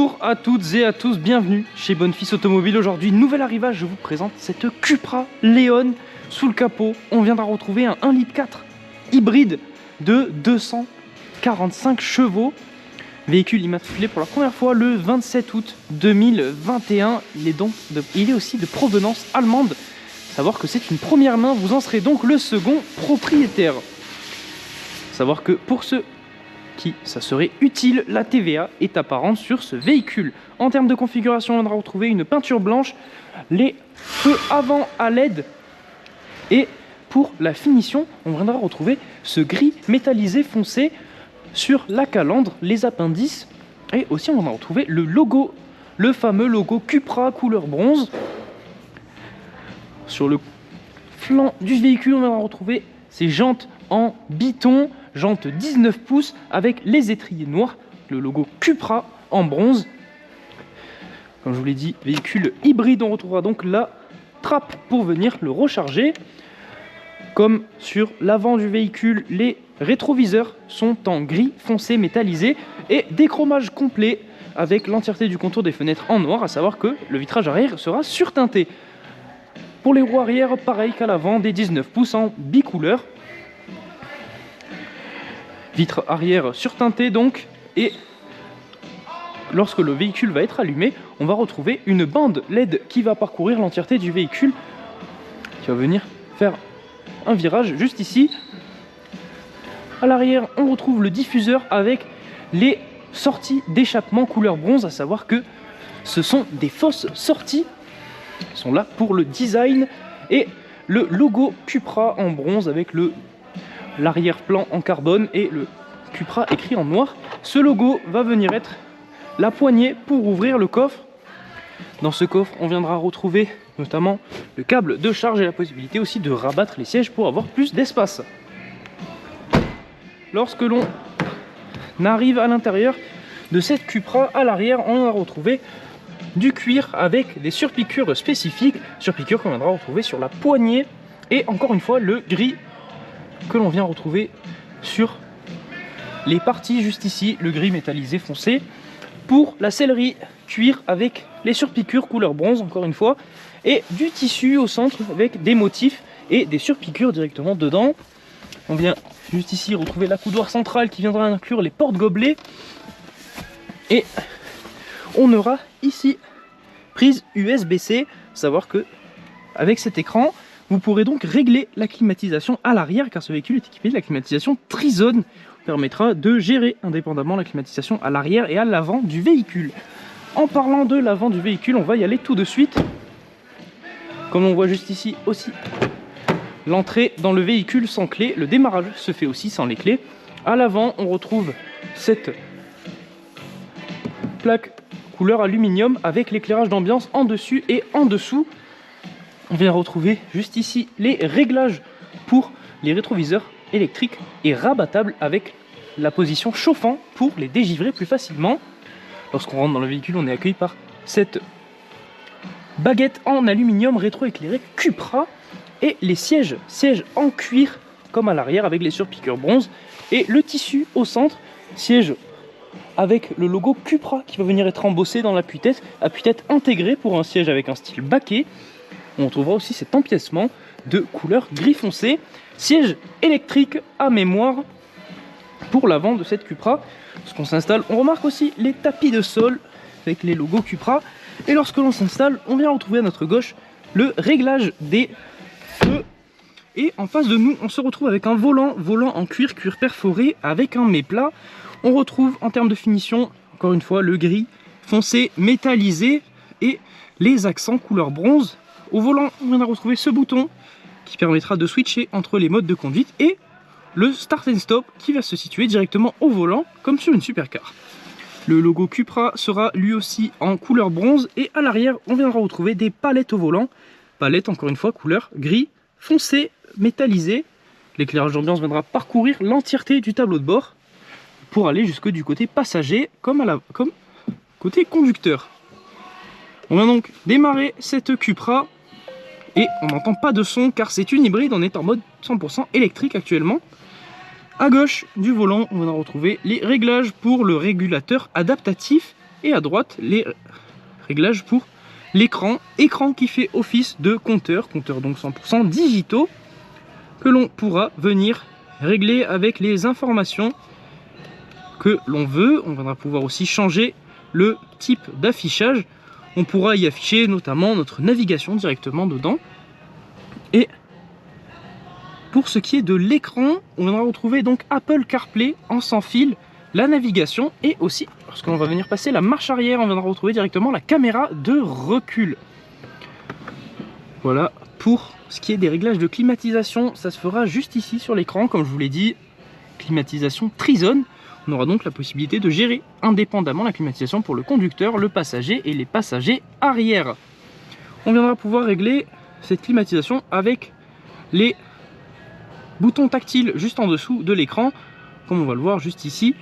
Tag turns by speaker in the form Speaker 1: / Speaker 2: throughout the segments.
Speaker 1: Bonjour à toutes et à tous, bienvenue chez Bonfils Automobile. Aujourd'hui, nouvel arrivage, je vous présente cette Cupra Leon sous le capot. On viendra retrouver un 1,4 litre hybride de 245 chevaux. Véhicule immatriculé pour la première fois le 27 août 2021. Il est aussi de provenance allemande. Savoir que c'est une première main, vous en serez donc le second propriétaire. Savoir que pour ceux qui ça serait utile, la TVA est apparente sur ce véhicule. En termes de configuration, on viendra retrouver une peinture blanche, les feux avant à LED, et pour la finition, on viendra retrouver ce gris métallisé foncé sur la calandre, les appendices, et aussi on va retrouver le logo, le fameux logo Cupra couleur bronze. Sur le flanc du véhicule, on va retrouver ces jantes en biton, jantes 19 pouces avec les étriers noirs, le logo Cupra en bronze. Comme je vous l'ai dit, véhicule hybride, on retrouvera donc la trappe pour venir le recharger. Comme sur l'avant du véhicule, les rétroviseurs sont en gris foncé métallisé et déchromage complet avec l'entièreté du contour des fenêtres en noir, à savoir que le vitrage arrière sera surteinté. Pour les roues arrière, pareil qu'à l'avant, des 19 pouces en bicouleur. Vitre arrière surteintée donc, et lorsque le véhicule va être allumé, on va retrouver une bande LED qui va parcourir l'entièreté du véhicule, qui va venir faire un virage juste ici. À l'arrière, on retrouve le diffuseur avec les sorties d'échappement couleur bronze, à savoir que ce sont des fausses sorties. Elles sont là pour le design, et le logo Cupra en bronze avec l'arrière-plan en carbone et le Cupra écrit en noir. Ce logo va venir être la poignée pour ouvrir le coffre. Dans ce coffre, on viendra retrouver notamment le câble de charge et la possibilité aussi de rabattre les sièges pour avoir plus d'espace. Lorsque l'on arrive à l'intérieur de cette Cupra, à l'arrière, on va retrouver du cuir avec des surpiqûres spécifiques, surpiqûres qu'on viendra retrouver sur la poignée, et encore une fois le gris que l'on vient retrouver sur les parties juste ici, le gris métallisé foncé. Pour la sellerie, cuir avec les surpiqûres couleur bronze, encore une fois, et du tissu au centre avec des motifs et des surpiqûres directement dedans. On vient juste ici retrouver la coudoir centrale qui viendra inclure les porte-gobelets, et on aura ici prise USB-C, savoir que avec cet écran, vous pourrez donc régler la climatisation à l'arrière, car ce véhicule est équipé de la climatisation Trizone, qui permettra de gérer indépendamment la climatisation à l'arrière et à l'avant du véhicule. En parlant de l'avant du véhicule, on va y aller tout de suite. Comme on voit juste ici aussi, l'entrée dans le véhicule sans clé, le démarrage se fait aussi sans les clés. À l'avant, on retrouve cette plaque couleur aluminium avec l'éclairage d'ambiance en dessus et en dessous. On vient retrouver juste ici les réglages pour les rétroviseurs électriques et rabattables avec la position chauffant pour les dégivrer plus facilement. Lorsqu'on rentre dans le véhicule, on est accueilli par cette baguette en aluminium rétro-éclairé Cupra, et les sièges en cuir comme à l'arrière avec les surpiqûres bronze et le tissu au centre, siège avec le logo Cupra qui va venir être embossé dans l'appui-tête, appui-tête intégré pour un siège avec un style baquet. On trouvera aussi cet empiècement de couleur gris foncé, siège électrique à mémoire pour l'avant de cette Cupra. Lorsqu'on s'installe, on remarque aussi les tapis de sol avec les logos Cupra, et lorsque l'on s'installe, on vient retrouver à notre gauche le réglage des feux, et en face de nous, on se retrouve avec un volant en cuir perforé avec un méplat. On retrouve en termes de finition, encore une fois, le gris foncé métallisé et les accents couleur bronze. Au volant, on vient de retrouver ce bouton qui permettra de switcher entre les modes de conduite, et le start and stop qui va se situer directement au volant comme sur une supercar. Le logo Cupra sera lui aussi en couleur bronze, et à l'arrière, on viendra retrouver des palettes au volant. Palettes, encore une fois, couleur gris foncé métallisé. L'éclairage d'ambiance viendra parcourir l'entièreté du tableau de bord pour aller jusque du côté passager comme côté conducteur. On va donc démarrer cette Cupra, et on n'entend pas de son car c'est une hybride, on est en mode 100% électrique actuellement. À gauche du volant, on va retrouver les réglages pour le régulateur adaptatif Et à droite, les réglages pour l'écran. Écran qui fait office de compteur donc 100% digitaux, que l'on pourra venir régler avec les informations que l'on veut. On viendra pouvoir aussi changer le type d'affichage. On pourra y afficher notamment notre navigation directement dedans. Et pour ce qui est de l'écran, on viendra retrouver donc Apple CarPlay en sans fil, la navigation, et aussi, lorsque l'on va venir passer la marche arrière, on viendra retrouver directement la caméra de recul. Voilà, pour ce qui est des réglages de climatisation, ça se fera juste ici sur l'écran, comme je vous l'ai dit, climatisation Trizone. On aura donc la possibilité de gérer indépendamment la climatisation pour le conducteur, le passager et les passagers arrière. On viendra pouvoir régler cette climatisation avec les boutons tactiles juste en dessous de l'écran, comme on va le voir juste ici.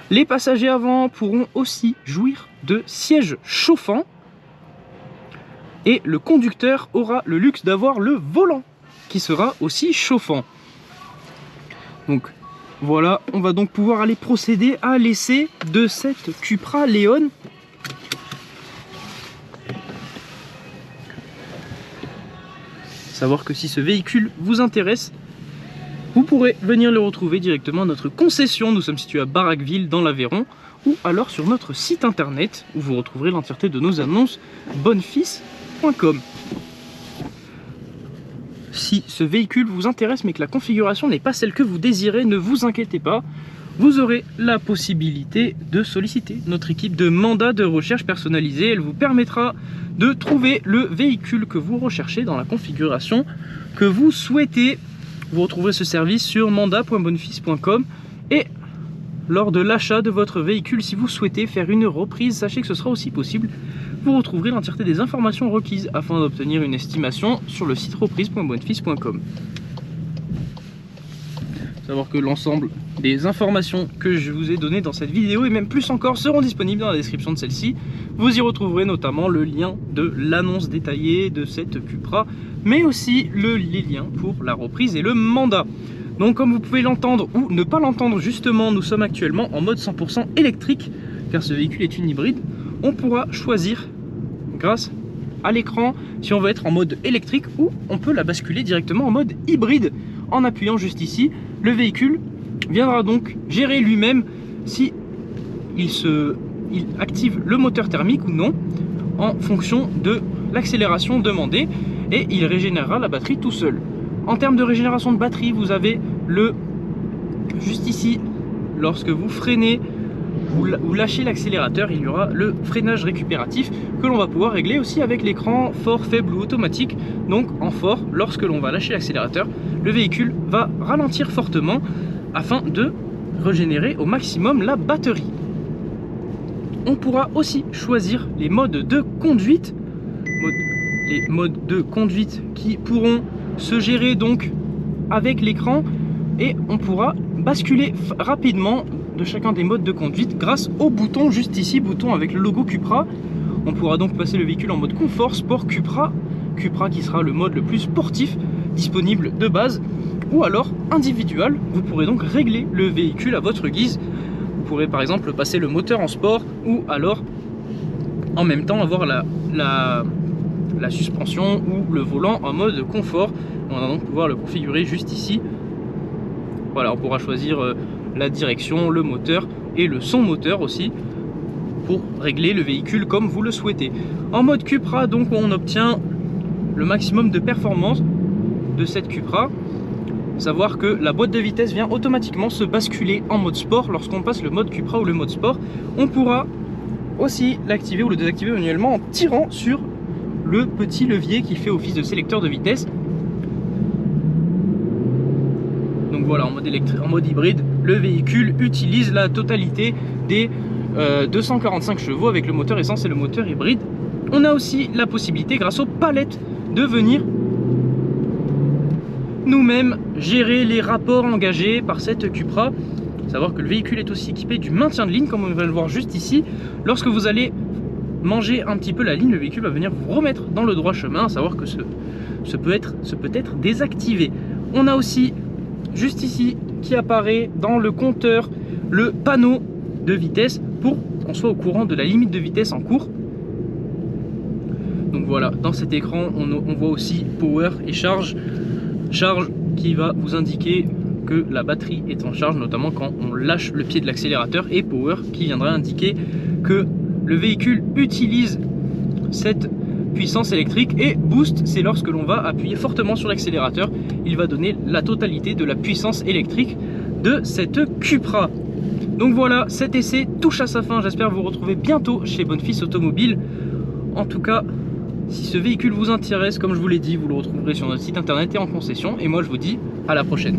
Speaker 1: Les passagers avant pourront aussi jouir de sièges chauffants. Et le conducteur aura le luxe d'avoir le volant qui sera aussi chauffant. Donc voilà, on va donc pouvoir aller procéder à l'essai de cette Cupra Leon. Savoir que si ce véhicule vous intéresse, vous pourrez venir le retrouver directement à notre concession. Nous sommes situés à Barraqueville dans l'Aveyron, ou alors sur notre site internet où vous retrouverez l'entièreté de nos annonces bonnefils.com. Si ce véhicule vous intéresse mais que la configuration n'est pas celle que vous désirez, ne vous inquiétez pas, vous aurez la possibilité de solliciter notre équipe de mandat de recherche personnalisée. Elle vous permettra de trouver le véhicule que vous recherchez dans la configuration que vous souhaitez. Vous retrouverez ce service sur mandat.bonnefils.com, et lors de l'achat de votre véhicule, si vous souhaitez faire une reprise, sachez que ce sera aussi possible. Vous retrouverez l'entièreté des informations requises afin d'obtenir une estimation sur le site reprise.bonnefils.com. Savoir que l'ensemble des informations que je vous ai données dans cette vidéo, et même plus encore, seront disponibles dans la description de celle-ci. Vous y retrouverez notamment le lien de l'annonce détaillée de cette Cupra, mais aussi les liens pour la reprise et le mandat. Donc comme vous pouvez l'entendre ou ne pas l'entendre, justement, nous sommes actuellement en mode 100% électrique, car ce véhicule est une hybride. On pourra choisir grâce à l'écran si on veut être en mode électrique, ou on peut la basculer directement en mode hybride en appuyant juste ici. Le véhicule viendra donc gérer lui-même si il active le moteur thermique ou non en fonction de l'accélération demandée, et il régénérera la batterie tout seul. En termes de régénération de batterie, vous avez juste ici, lorsque vous freinez ou lâchez l'accélérateur, il y aura le freinage récupératif que l'on va pouvoir régler aussi avec l'écran fort, faible ou automatique. Donc en fort, lorsque l'on va lâcher l'accélérateur, le véhicule va ralentir fortement afin de régénérer au maximum la batterie. On pourra aussi choisir les modes de conduite, qui pourront se gérer donc avec l'écran, et on pourra basculer rapidement de chacun des modes de conduite grâce au bouton juste ici, bouton avec le logo Cupra. On pourra donc passer le véhicule en mode confort, sport, Cupra qui sera le mode le plus sportif disponible de base, ou alors individuel. Vous pourrez donc régler le véhicule à votre guise. Vous pourrez par exemple passer le moteur en sport, ou alors en même temps avoir la suspension ou le volant en mode confort. On va donc pouvoir le configurer juste ici. Voilà, on pourra choisir la direction, le moteur et le son moteur aussi, pour régler le véhicule comme vous le souhaitez. En mode Cupra, donc, on obtient le maximum de performance de cette Cupra. Savoir que la boîte de vitesse vient automatiquement se basculer en mode sport lorsqu'on passe le mode Cupra ou le mode sport. On pourra aussi l'activer ou le désactiver manuellement en tirant sur le petit levier qui fait office de sélecteur de vitesse. Donc voilà, en mode hybride, le véhicule utilise la totalité des 245 chevaux avec le moteur essence et le moteur hybride. On a aussi la possibilité, grâce aux palettes, de venir nous-mêmes gérer les rapports engagés par cette Cupra. Savoir que le véhicule est aussi équipé du maintien de ligne, comme on va le voir juste ici. Lorsque vous allez manger un petit peu la ligne, le véhicule va venir vous remettre dans le droit chemin. À savoir que ce peut être désactivé. On a aussi juste ici qui apparaît dans le compteur le panneau de vitesse pour qu'on soit au courant de la limite de vitesse en cours. Donc voilà, dans cet écran, on voit aussi Power et Charge. Charge qui va vous indiquer que la batterie est en charge, notamment quand on lâche le pied de l'accélérateur, et Power qui viendra indiquer que le véhicule utilise cette puissance électrique, et Boost, c'est lorsque l'on va appuyer fortement sur l'accélérateur, il va donner la totalité de la puissance électrique de cette Cupra. Donc voilà, cet essai touche à sa fin, j'espère vous retrouver bientôt chez Bonfils Automobile. En tout cas, si ce véhicule vous intéresse, comme je vous l'ai dit, vous le retrouverez sur notre site internet et en concession, et moi je vous dis à la prochaine.